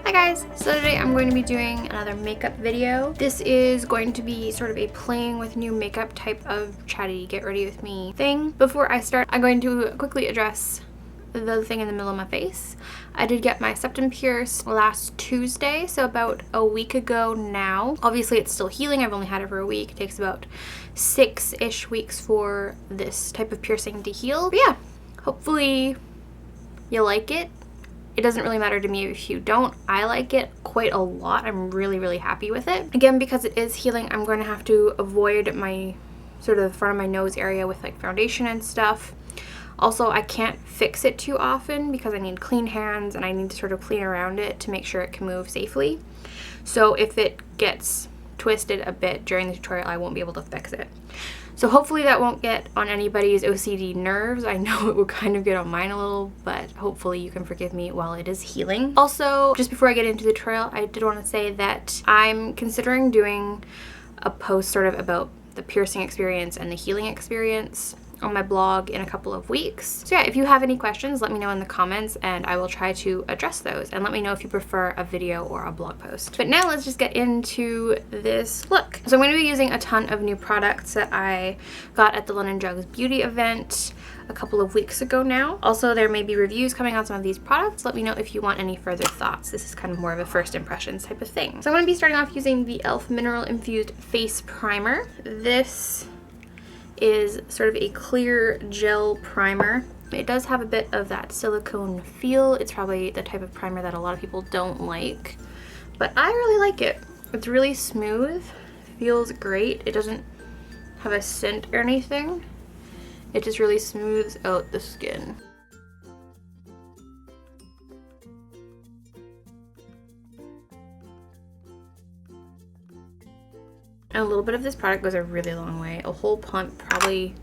Hi guys, so today I'm going to be doing another makeup video. This is going to be sort of a playing with new makeup type of chatty get ready with me thing. Before I start, I'm going to quickly address the thing in the middle of my face. I did get my septum pierced last Tuesday, so about a week ago now. Obviously it's still healing, I've only had it for a week. It takes about 6-ish weeks for this type of piercing to heal. But yeah, hopefully you like it. It doesn't really matter to me if you don't. I like it quite a lot. I'm really happy with it. Again, because it is healing, I'm going to have to avoid my sort of the front of my nose area with like foundation and stuff. Also, I can't fix it too often because I need clean hands and I need to sort of clean around it to make sure it can move safely. So if it gets twisted a bit during the tutorial, I won't be able to fix it. So hopefully that won't get on anybody's OCD nerves. I know it will kind of get on mine a little, but hopefully you can forgive me while it is healing. Also, just before I get into the tutorial, I did want to say that I'm considering doing a post sort of about the piercing experience and the healing experience on my blog in a couple of weeks. So yeah, if you have any questions, let me know in the comments and I will try to address those, and let me know if you prefer a video or a blog post. But now let's just get into this look. So I'm going to be using a ton of new products that I got at the London Drugs Beauty event a couple of weeks ago now. Also, there may be reviews coming on some of these products. Let me know if you want any further thoughts. This is kind of more of a first impressions type of thing. So I'm going to be starting off using the e.l.f. Mineral Infused Face Primer. This is sort of a clear gel primer. It does have a bit of that silicone feel. It's probably the type of primer that a lot of people don't like, but I really like it. It's really smooth, feels great. It doesn't have a scent or anything. It just really smooths out the skin. And a little bit of this product goes a really long way. A whole pump probably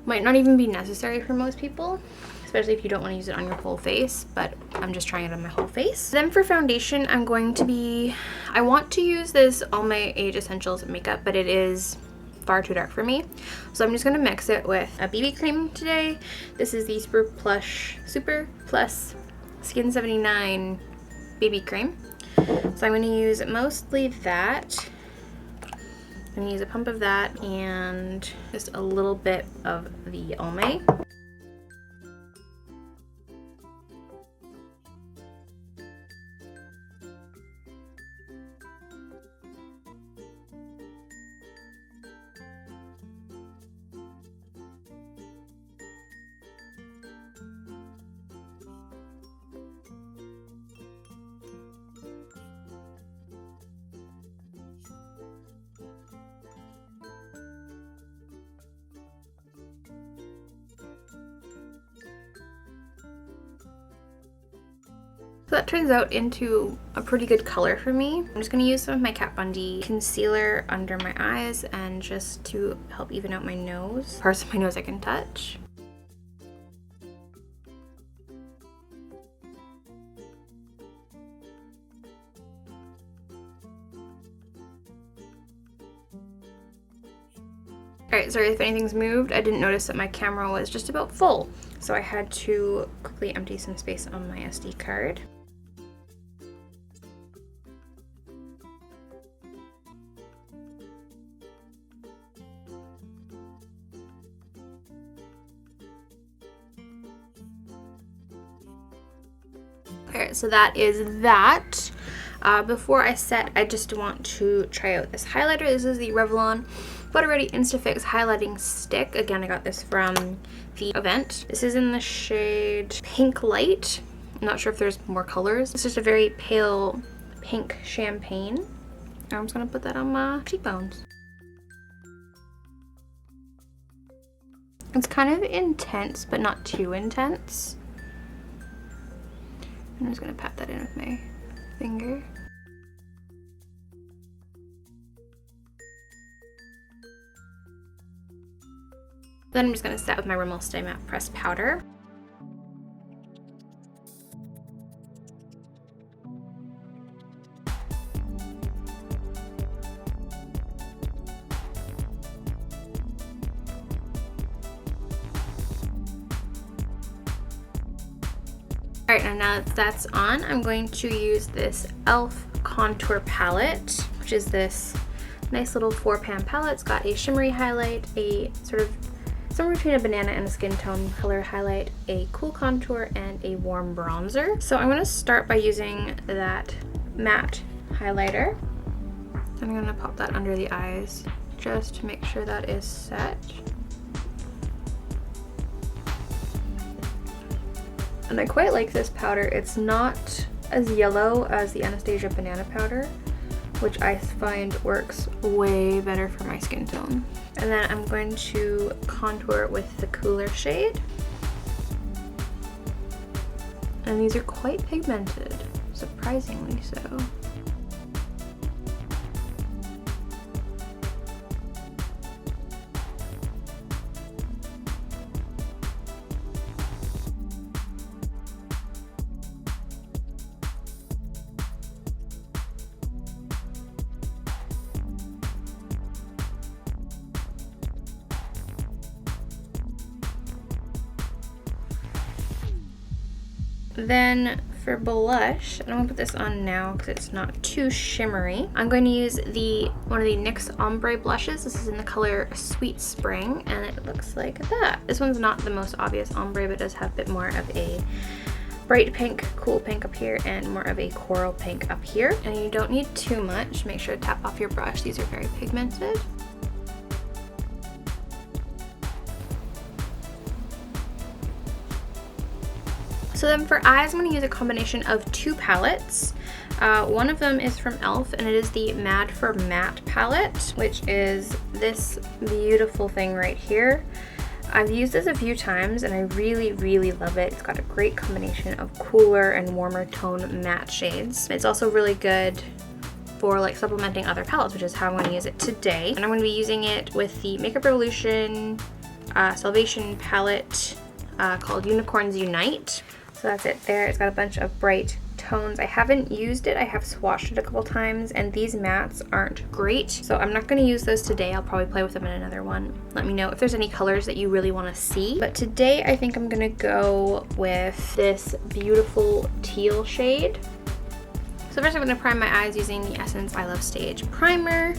might not even be necessary for most people, especially if you don't want to use it on your whole face, but I'm just trying it on my whole face. Then for foundation, I want to use this All My Age Essentials makeup, but it is far too dark for me. So I'm just going to mix it with a BB cream today. This is the Super Plus Skin 79 BB cream. So I'm going to use mostly that. I'm going to use a pump of that and just a little bit of the Almay. So that turns out into a pretty good color for me. I'm just going to use some of my Kat Von D concealer under my eyes and just to help even out my nose. Parts of my nose I can touch. Alright, sorry if anything's moved. I didn't notice that my camera was just about full, so I had to quickly empty some space on my SD card. Alright, so that is that. Before I set, I just want to try out this highlighter. This is the Revlon Photo Ready Instafix Highlighting Stick. Again, I got this from the event. This is in the shade Pink Light. I'm not sure if there's more colors. It's just a very pale pink champagne. I'm just gonna put that on my cheekbones. It's kind of intense, but not too intense. I'm just gonna pat that in with my finger. Then I'm just gonna set with my Rimmel Stay Matte Pressed Powder. Alright, now that that's on, I'm going to use this e.l.f. contour palette, which is this nice little 4-pan palette. It's got a shimmery highlight, a sort of somewhere between a banana and a skin tone color highlight, a cool contour, and a warm bronzer. So I'm going to start by using that matte highlighter. I'm going to pop that under the eyes just to make sure that is set. And I quite like this powder. It's not as yellow as the Anastasia banana powder, which I find works way better for my skin tone. And then I'm going to contour with the cooler shade. And these are quite pigmented, surprisingly so. Then for blush, and I'm gonna put this on now because it's not too shimmery. I'm going to use one of the NYX ombre blushes. This is in the color Sweet Spring, and it looks like that. This one's not the most obvious ombre, but it does have a bit more of a bright pink, cool pink up here, and more of a coral pink up here. And you don't need too much. Make sure to tap off your brush. These are very pigmented. So then for eyes, I'm going to use a combination of 2 palettes. One of them is from e.l.f. and it is the Mad for Matte palette, which is this beautiful thing right here. I've used this a few times and I really, really love it. It's got a great combination of cooler and warmer tone matte shades. It's also really good for like supplementing other palettes, which is how I'm going to use it today. And I'm going to be using it with the Makeup Revolution Salvation palette called Unicorns Unite. So that's it there. It's got a bunch of bright tones. I haven't used it. I have swatched it a couple times, and these mattes aren't great. So I'm not going to use those today. I'll probably play with them in another one. Let me know if there's any colors that you really want to see. But today I think I'm going to go with this beautiful teal shade. So first I'm going to prime my eyes using the Essence I Love Stage primer.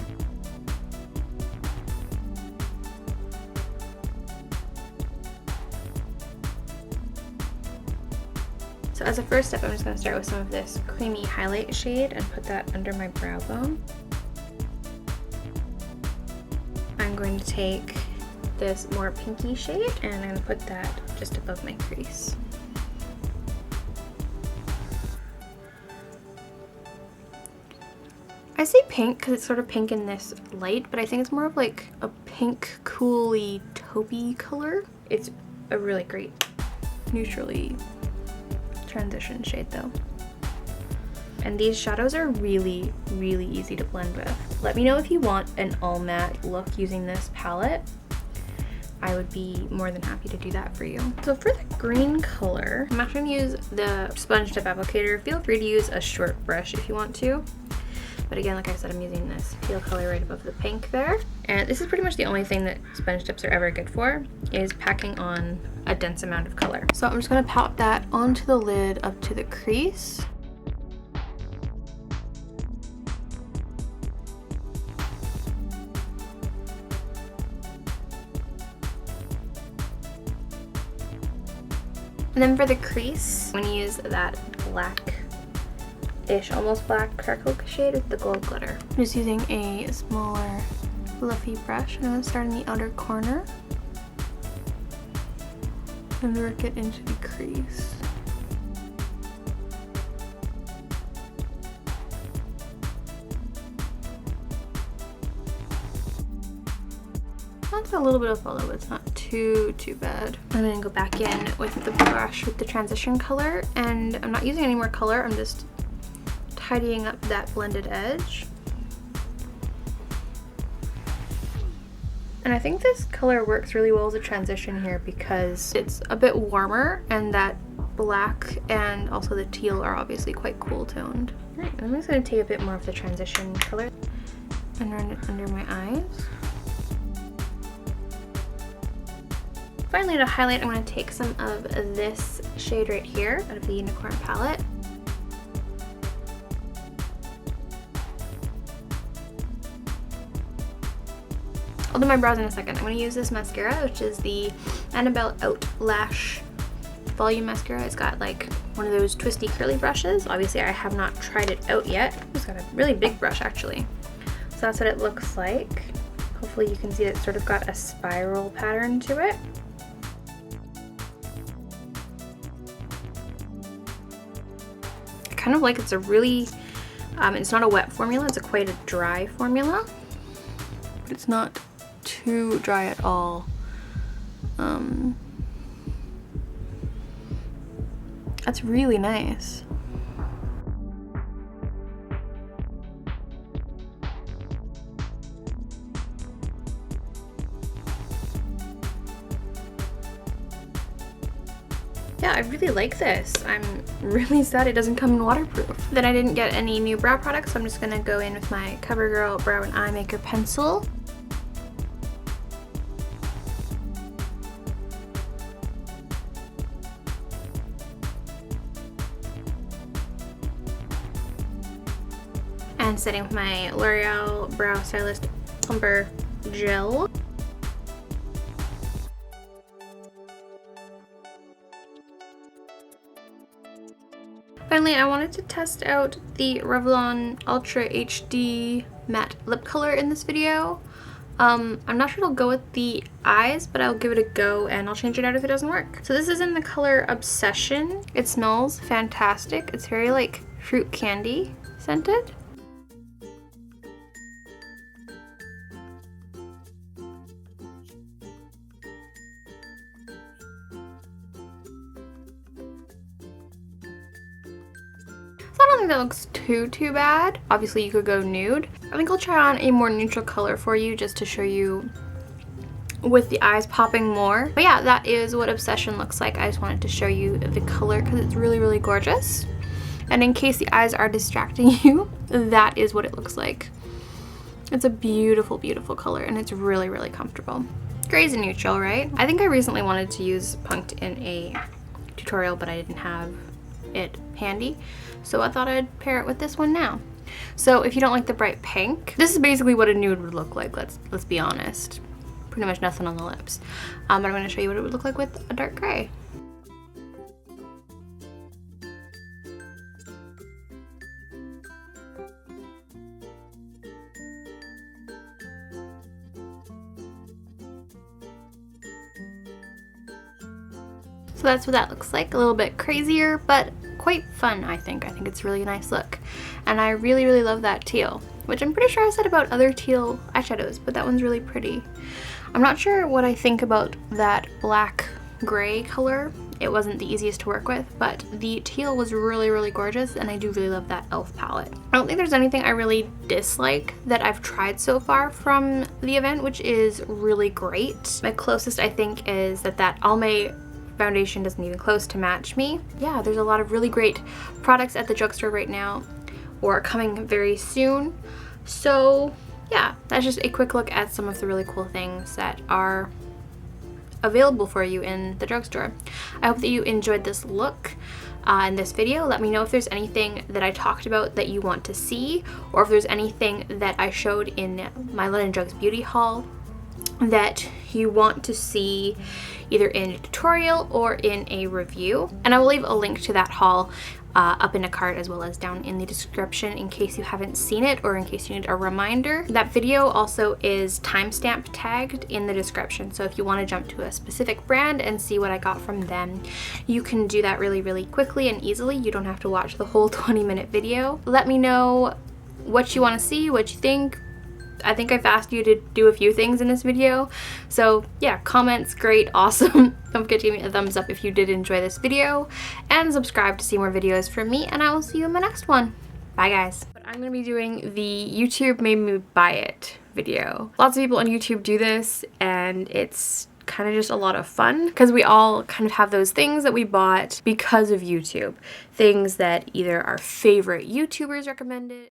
So as a first step, I'm just going to start with some of this creamy highlight shade and put that under my brow bone. I'm going to take this more pinky shade and I'm going to put that just above my crease. I say pink because it's sort of pink in this light, but I think it's more of like a pink, cooly, taupey color. It's a really great neutrally transition shade though. And these shadows are really, really easy to blend with. Let me know if you want an all matte look using this palette. I would be more than happy to do that for you. So for the green color, I'm actually going to use the sponge tip applicator. Feel free to use a short brush if you want to. But again, like I said, I'm using this teal color right above the pink there. And this is pretty much the only thing that sponge tips are ever good for, is packing on a dense amount of color. So I'm just going to pat that onto the lid up to the crease. And then for the crease, I'm going to use that black-ish, almost black charcoal shade with the gold glitter. I'm just using a smaller fluffy brush. I'm going to start in the outer corner and work it into the crease. That's a little bit of follow, but it's not too bad. I'm going to go back in with the brush with the transition color, and I'm not using any more color. I'm just tidying up that blended edge. And I think this color works really well as a transition here because it's a bit warmer, and that black and also the teal are obviously quite cool toned. All right, I'm just going to take a bit more of the transition color and run it under my eyes. Finally, to highlight, I'm going to take some of this shade right here out of the Unicorn palette. I'll do my brows in a second. I'm going to use this mascara, which is the Annabelle Outlash Volume Mascara. It's got like one of those twisty curly brushes. Obviously, I have not tried it out yet. It's got a really big brush, actually. So that's what it looks like. Hopefully you can see it's sort of got a spiral pattern to it. I kind of like it's a really, it's not a wet formula, it's quite a dry formula. But it's not too dry at all. That's really nice. Yeah, I really like this. I'm really sad it doesn't come in waterproof. Then I didn't get any new brow products, so I'm just gonna go in with my CoverGirl Brow and Eye Maker pencil. And setting with my L'Oreal Brow Stylist Plumper Gel. Finally, I wanted to test out the Revlon Ultra HD Matte Lip Color in this video. I'm not sure it'll go with the eyes, but I'll give it a go and I'll change it out if it doesn't work. So this is in the color Obsession. It smells fantastic. It's very like fruit candy scented. I don't think that looks too bad. Obviously you could go nude. I think I'll try on a more neutral color for you just to show you with the eyes popping more. But yeah, that is what Obsession looks like. I just wanted to show you the color because it's really gorgeous. And in case the eyes are distracting you, that is what it looks like. It's a beautiful color and it's really comfortable. Gray is a neutral, right? I think I recently wanted to use Punked in a tutorial, but I didn't have it handy, so I thought I'd pair it with this one now. So if you don't like the bright pink, this is basically what a nude would look like. Let's be honest. Pretty much nothing on the lips. But I'm going to show you what it would look like with a dark gray. So that's what that looks like. A little bit crazier, but quite fun, I think. I think it's a really nice look. And I really love that teal, which I'm pretty sure I said about other teal eyeshadows, but that one's really pretty. I'm not sure what I think about that black gray color. It wasn't the easiest to work with, but the teal was really gorgeous, and I do really love that e.l.f. palette. I don't think there's anything I really dislike that I've tried so far from the event, which is really great. My closest, I think, is that Almay foundation doesn't even close to match me. Yeah, there's a lot of really great products at the drugstore right now or coming very soon. So yeah, that's just a quick look at some of the really cool things that are available for you in the drugstore. I hope that you enjoyed this look in this video. Let me know if there's anything that I talked about that you want to see, or if there's anything that I showed in my London Drugs beauty haul that you want to see either in a tutorial or in a review. And I will leave a link to that haul up in a card as well as down in the description in case you haven't seen it or in case you need a reminder. That video also is timestamp tagged in the description, so if you want to jump to a specific brand and see what I got from them, you can do that really quickly and easily. You don't have to watch the whole 20-minute video. Let me know what you want to see, what you think. I think I've asked you to do a few things in this video, so yeah, comments, great, awesome. Don't forget to give me a thumbs up if you did enjoy this video, and subscribe to see more videos from me, and I will see you in my next one. Bye guys. But I'm gonna be doing the YouTube made me buy it video. Lots of people on YouTube do this, and it's kind of just a lot of fun because we all kind of have those things that we bought because of YouTube. Things that either our favorite YouTubers recommended